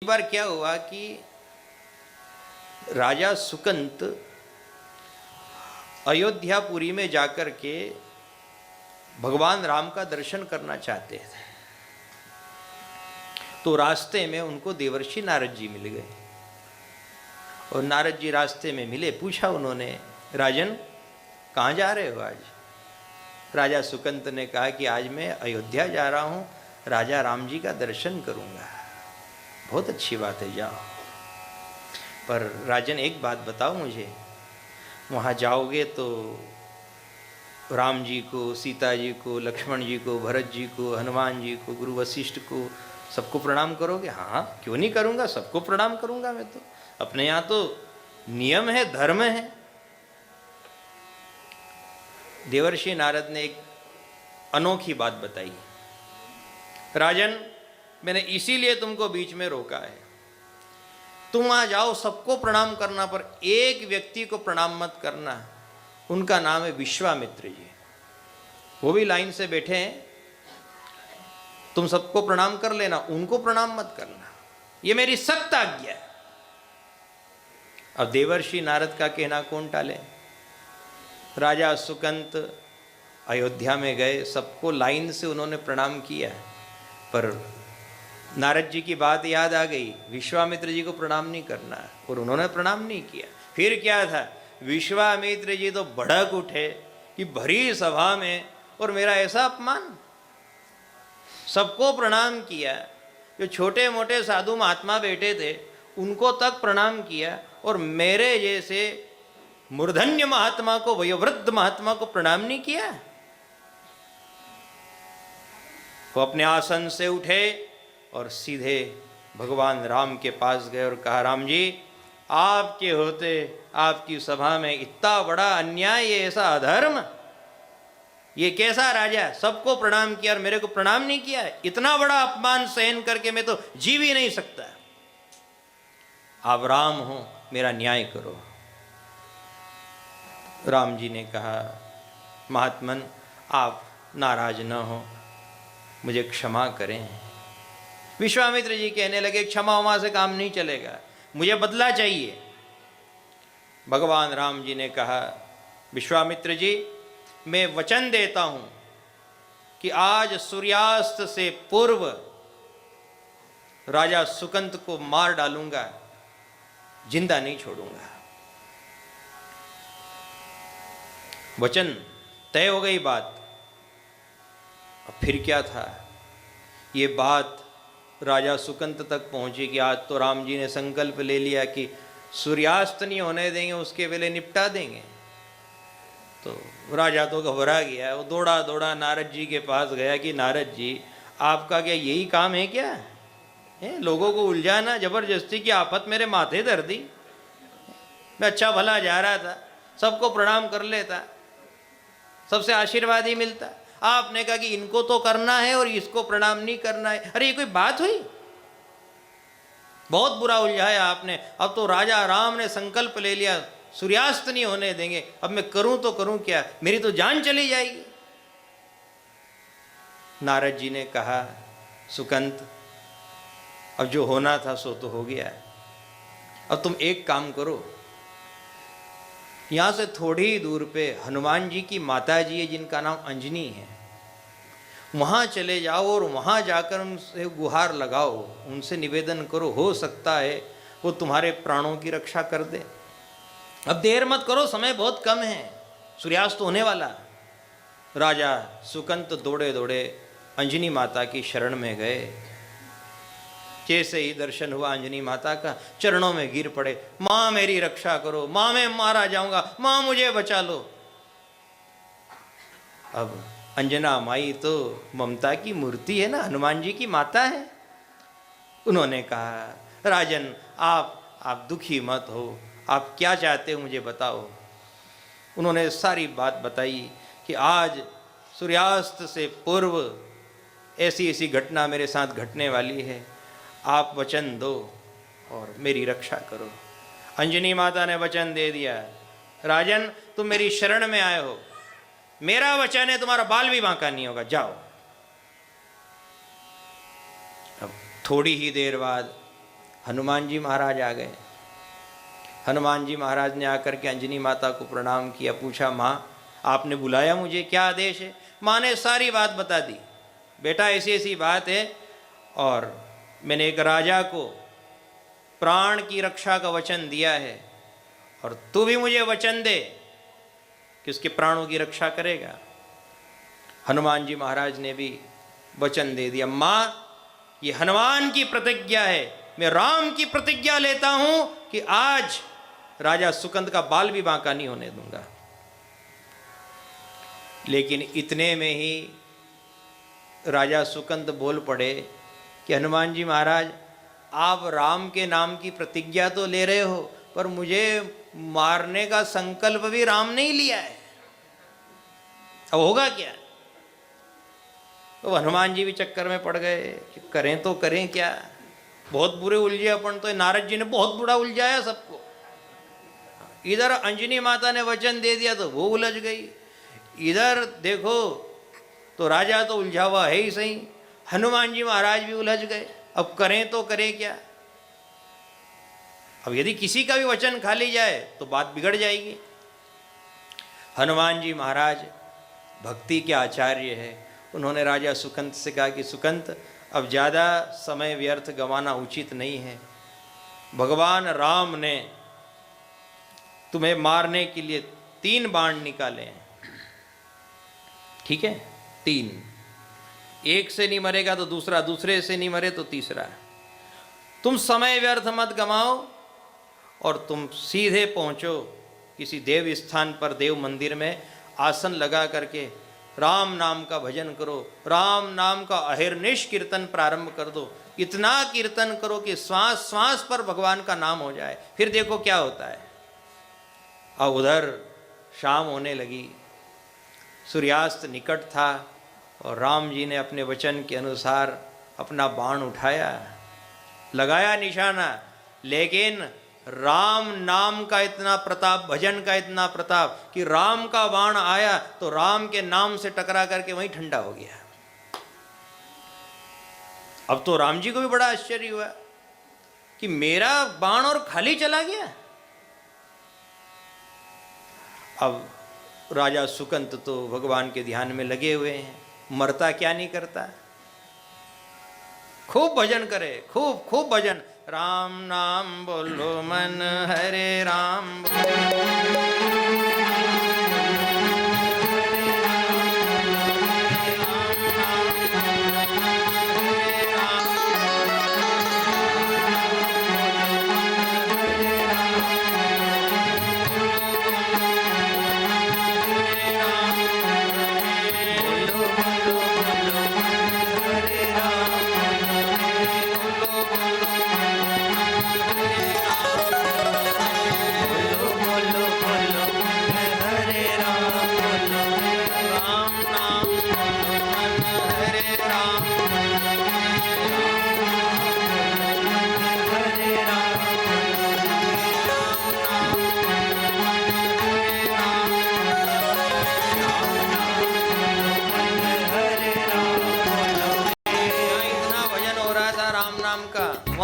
एक बार क्या हुआ कि राजा सुकंत अयोध्यापुरी में जाकर के भगवान राम का दर्शन करना चाहते थे। तो रास्ते में उनको देवर्षि नारद जी मिल गए और नारद जी रास्ते में मिले। पूछा उन्होंने, राजन कहाँ जा रहे हो आज? राजा सुकंत ने कहा कि आज मैं अयोध्या जा रहा हूँ, राजा राम जी का दर्शन करूँगा। बहुत अच्छी बात है, जाओ। पर राजन एक बात बताओ मुझे, वहाँ जाओगे तो राम जी को, सीता जी को, लक्ष्मण जी को, भरत जी को, हनुमान जी को, गुरु वशिष्ठ को, सबको प्रणाम करोगे? हाँ, क्यों नहीं करूँगा, सबको प्रणाम करूँगा मैं तो। अपने यहाँ तो नियम है, धर्म है। देवर्षि नारद ने एक अनोखी बात बताई। राजन, मैंने इसीलिए तुमको बीच में रोका है। तुम वहां जाओ, सबको प्रणाम करना, पर एक व्यक्ति को प्रणाम मत करना। उनका नाम है विश्वामित्र जी। वो भी लाइन से बैठे हैं, तुम सबको प्रणाम कर लेना, उनको प्रणाम मत करना। ये मेरी सख्त आज्ञा है। अब देवर्षि नारद का कहना कौन टाले। राजा सुकंत अयोध्या में गए, सबको लाइन से उन्होंने प्रणाम किया, पर नारद जी की बात याद आ गई, विश्वामित्र जी को प्रणाम नहीं करना, और उन्होंने प्रणाम नहीं किया। फिर क्या था, विश्वामित्र जी तो भड़क उठे कि भरी सभा में और मेरा ऐसा अपमान। सबको प्रणाम किया, जो छोटे मोटे साधु महात्मा बैठे थे उनको तक प्रणाम किया, और मेरे जैसे मूर्धन्य महात्मा को, वयोवृद्ध महात्मा को प्रणाम नहीं किया। वो अपने आसन से उठे और सीधे भगवान राम के पास गए और कहा, राम जी, आपके होते आपकी सभा में इतना बड़ा अन्याय, ये ऐसा अधर्म, ये कैसा राजा, सबको प्रणाम किया और मेरे को प्रणाम नहीं किया? इतना बड़ा अपमान सहन करके मैं तो जी भी नहीं सकता। आप राम हो, मेरा न्याय करो। राम जी ने कहा, महात्मन आप नाराज न हो, मुझे क्षमा करें। विश्वामित्र जी कहने लगे, क्षमा उमा से काम नहीं चलेगा, मुझे बदला चाहिए। भगवान राम जी ने कहा, विश्वामित्र जी, मैं वचन देता हूं कि आज सूर्यास्त से पूर्व राजा सुकंत को मार डालूंगा, जिंदा नहीं छोड़ूंगा। वचन तय हो गई बात। अब फिर क्या था, ये बात राजा सुकंत तक पहुंची कि आज तो राम जी ने संकल्प ले लिया कि सूर्यास्त नहीं होने देंगे, उसके वेले निपटा देंगे। तो राजा तो घबरा गया, वो दौड़ा दौड़ा नारद जी के पास गया कि नारद जी, आपका क्या यही काम है क्या? लोगों को उलझाना, जबरदस्ती की आफत मेरे माथे धर दी। मैं अच्छा भला जा रहा था, सबको प्रणाम कर लेता, सबसे आशीर्वाद ही मिलता। आपने कहा कि इनको तो करना है और इसको प्रणाम नहीं करना है। अरे ये कोई बात हुई? बहुत बुरा उलझाया आपने। अब तो राजा राम ने संकल्प ले लिया, सूर्यास्त नहीं होने देंगे। अब मैं करूं तो करूं क्या, मेरी तो जान चली जाएगी। नारद जी ने कहा, सुकंत, अब जो होना था सो तो हो गया। अब तुम एक काम करो, यहाँ से थोड़ी ही दूर पे हनुमान जी की माता जी है जिनका नाम अंजनी है, वहाँ चले जाओ और वहाँ जाकर उनसे गुहार लगाओ, उनसे निवेदन करो, हो सकता है वो तुम्हारे प्राणों की रक्षा कर दे। अब देर मत करो, समय बहुत कम है, सूर्यास्त होने वाला। राजा सुकंत दौड़े दौड़े अंजनी माता की शरण में गए। जैसे ही दर्शन हुआ अंजनी माता का, चरणों में गिर पड़े, माँ मेरी रक्षा करो, माँ मैं मारा जाऊंगा, माँ मुझे बचा लो। अब अंजना माई तो ममता की मूर्ति है ना, हनुमान जी की माता है। उन्होंने कहा, राजन आप दुखी मत हो, आप क्या चाहते हो मुझे बताओ। उन्होंने सारी बात बताई कि आज सूर्यास्त से पूर्व ऐसी ऐसी घटना मेरे साथ घटने वाली है, आप वचन दो और मेरी रक्षा करो। अंजनी माता ने वचन दे दिया, राजन तुम मेरी शरण में आए हो, मेरा वचन है तुम्हारा बाल भी बांका नहीं होगा, जाओ। अब थोड़ी ही देर बाद हनुमान जी महाराज आ गए। हनुमान जी महाराज ने आकर के अंजनी माता को प्रणाम किया, पूछा माँ आपने बुलाया मुझे, क्या आदेश है? माँ ने सारी बात बता दी, बेटा ऐसी ऐसी बात है और मैंने एक राजा को प्राण की रक्षा का वचन दिया है और तू भी मुझे वचन दे कि उसके प्राणों की रक्षा करेगा। हनुमान जी महाराज ने भी वचन दे दिया, माँ ये हनुमान की प्रतिज्ञा है, मैं राम की प्रतिज्ञा लेता हूं कि आज राजा सुकंद का बाल भी बांका नहीं होने दूंगा। लेकिन इतने में ही राजा सुकंद बोल पड़े कि हनुमान जी महाराज आप राम के नाम की प्रतिज्ञा तो ले रहे हो पर मुझे मारने का संकल्प भी राम ने ही लिया है, अब होगा क्या? तो हनुमान जी भी चक्कर में पड़ गए कि करें तो करें क्या, बहुत बुरे उलझे अपन तो। नारद जी ने बहुत बुरा उलझाया सबको। इधर अंजनी माता ने वचन दे दिया तो वो उलझ गई, इधर देखो तो राजा तो उलझा हुआ है ही सही, हनुमान जी महाराज भी उलझ गए, अब करें तो करें क्या? अब यदि किसी का भी वचन खा ली जाए तो बात बिगड़ जाएगी। हनुमान जी महाराज भक्ति के आचार्य है, उन्होंने राजा सुकंत से कहा कि सुकंत अब ज़्यादा समय व्यर्थ गंवाना उचित नहीं है, भगवान राम ने तुम्हें मारने के लिए 3 बाण निकाले हैं, ठीक है 3, एक से नहीं मरेगा तो दूसरा, दूसरे से नहीं मरे तो तीसरा। तुम समय व्यर्थ मत गमाओ और तुम सीधे पहुंचो किसी देव स्थान पर, देव मंदिर में आसन लगा करके राम नाम का भजन करो, राम नाम का अहिर्निश कीर्तन प्रारंभ कर दो, इतना कीर्तन करो कि श्वास श्वास पर भगवान का नाम हो जाए, फिर देखो क्या होता है। अब उधर शाम होने लगी, सूर्यास्त निकट था और राम जी ने अपने वचन के अनुसार अपना बाण उठाया, लगाया निशाना, लेकिन राम नाम का इतना प्रताप, भजन का इतना प्रताप कि राम का बाण आया तो राम के नाम से टकरा करके वहीं ठंडा हो गया। अब तो राम जी को भी बड़ा आश्चर्य हुआ कि मेरा बाण और खाली चला गया। अब राजा सुकंत तो भगवान के ध्यान में लगे हुए हैं, मरता क्या नहीं करता, खूब भजन करे, खूब खूब भजन, राम नाम बोलो मन हरे राम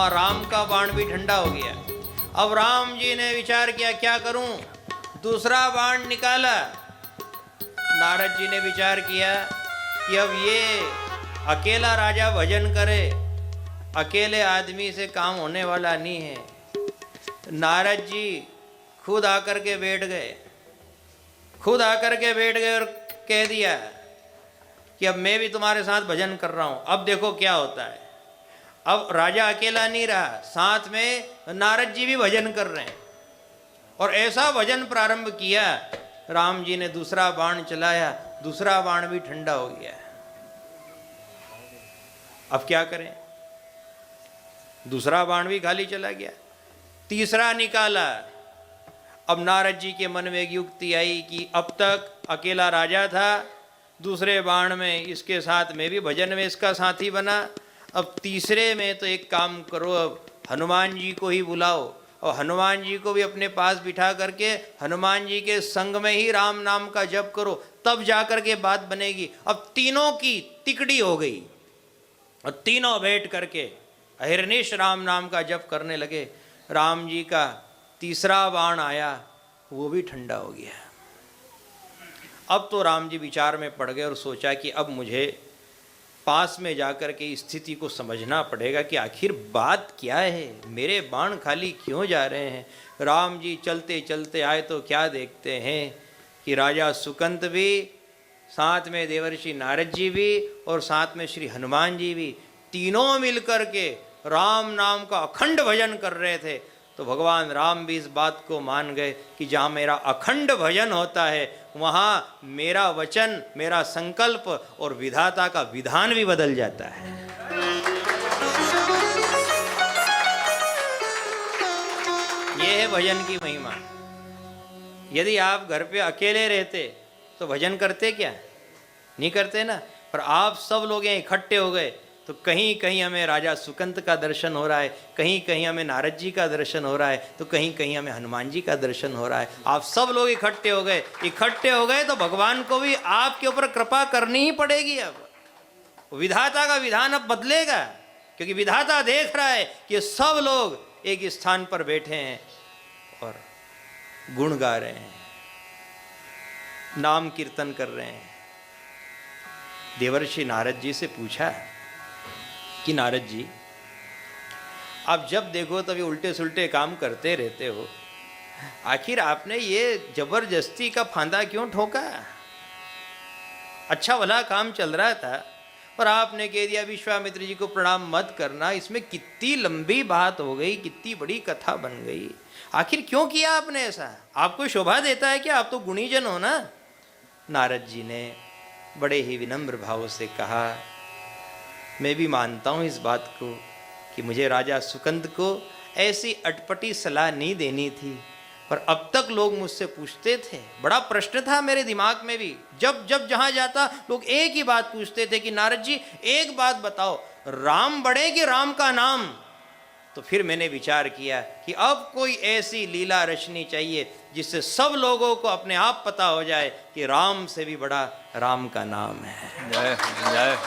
राम का बाण भी ठंडा हो गया। अब राम जी ने विचार किया क्या करूं, दूसरा बाण निकाला। नारद जी ने विचार किया कि अब ये अकेला राजा भजन करे, अकेले आदमी से काम होने वाला नहीं है। नारद जी खुद आकर के बैठ गए, खुद आकर के बैठ गए और कह दिया कि अब मैं भी तुम्हारे साथ भजन कर रहा हूं, अब देखो क्या होता है। अब राजा अकेला नहीं रहा, साथ में नारद जी भी भजन कर रहे हैं और ऐसा भजन प्रारंभ किया। राम जी ने दूसरा बाण चलाया, दूसरा बाण भी ठंडा हो गया। अब क्या करें, दूसरा बाण भी खाली चला गया, तीसरा निकाला। अब नारद जी के मन में एक युक्ति आई कि अब तक अकेला राजा था, दूसरे बाण में इसके साथ मैं भी भजन में इसका साथी बना, अब तीसरे में तो एक काम करो, अब हनुमान जी को ही बुलाओ और हनुमान जी को भी अपने पास बिठा करके हनुमान जी के संग में ही राम नाम का जप करो, तब जाकर के बात बनेगी। अब तीनों की तिकड़ी हो गई और तीनों बैठ करके अहिर्निश राम नाम का जप करने लगे। राम जी का तीसरा बाण आया, वो भी ठंडा हो गया। अब तो राम जी विचार में पड़ गए और सोचा कि अब मुझे पास में जाकर के स्थिति को समझना पड़ेगा कि आखिर बात क्या है, मेरे बाण खाली क्यों जा रहे हैं। राम जी चलते चलते आए तो क्या देखते हैं कि राजा सुकंत भी, साथ में देवर्षि नारद जी भी और साथ में श्री हनुमान जी भी, तीनों मिलकर के राम नाम का अखंड भजन कर रहे थे। तो भगवान राम भी इस बात को मान गए कि जहाँ मेरा अखंड भजन होता है वहाँ मेरा वचन, मेरा संकल्प और विधाता का विधान भी बदल जाता है। ये है भजन की महिमा। यदि आप घर पे अकेले रहते तो भजन करते क्या? नहीं करते ना। पर आप सब लोग यहाँ इकट्ठे हो गए तो कहीं कहीं हमें राजा सुकंत का दर्शन हो रहा है, कहीं कहीं हमें नारद जी का दर्शन हो रहा है, तो कहीं कहीं हमें हनुमान जी का दर्शन हो रहा है। आप सब लोग इकट्ठे हो गए तो भगवान को भी आपके ऊपर कृपा करनी ही पड़ेगी। अब विधाता का विधान अब बदलेगा, क्योंकि विधाता देख रहा है कि सब लोग एक स्थान पर बैठे हैं और गुण गा रहे हैं, नाम कीर्तन कर रहे हैं। देवर्षि नारद जी से पूछा कि नारद जी, आप जब देखो तभी उल्टे सुल्टे काम करते रहते हो, आखिर आपने ये जबरदस्ती का फांदा क्यों ठोका? अच्छा भला काम चल रहा था पर आपने कह दिया विश्वामित्र जी को प्रणाम मत करना। इसमें कितनी लंबी बात हो गई, कितनी बड़ी कथा बन गई। आखिर क्यों किया आपने ऐसा? आपको शोभा देता है कि आप तो गुणीजन हो ना। नारद जी ने बड़े ही विनम्र भाव से कहा, मैं भी मानता हूँ इस बात को कि मुझे राजा सुकंद को ऐसी अटपटी सलाह नहीं देनी थी, पर अब तक लोग मुझसे पूछते थे, बड़ा प्रश्न था मेरे दिमाग में भी। जब जब जहाँ जाता लोग एक ही बात पूछते थे कि नारद जी एक बात बताओ, राम बड़े कि राम का नाम? तो फिर मैंने विचार किया कि अब कोई ऐसी लीला रचनी चाहिए जिससे सब लोगों को अपने आप पता हो जाए कि राम से भी बड़ा राम का नाम है। जय जय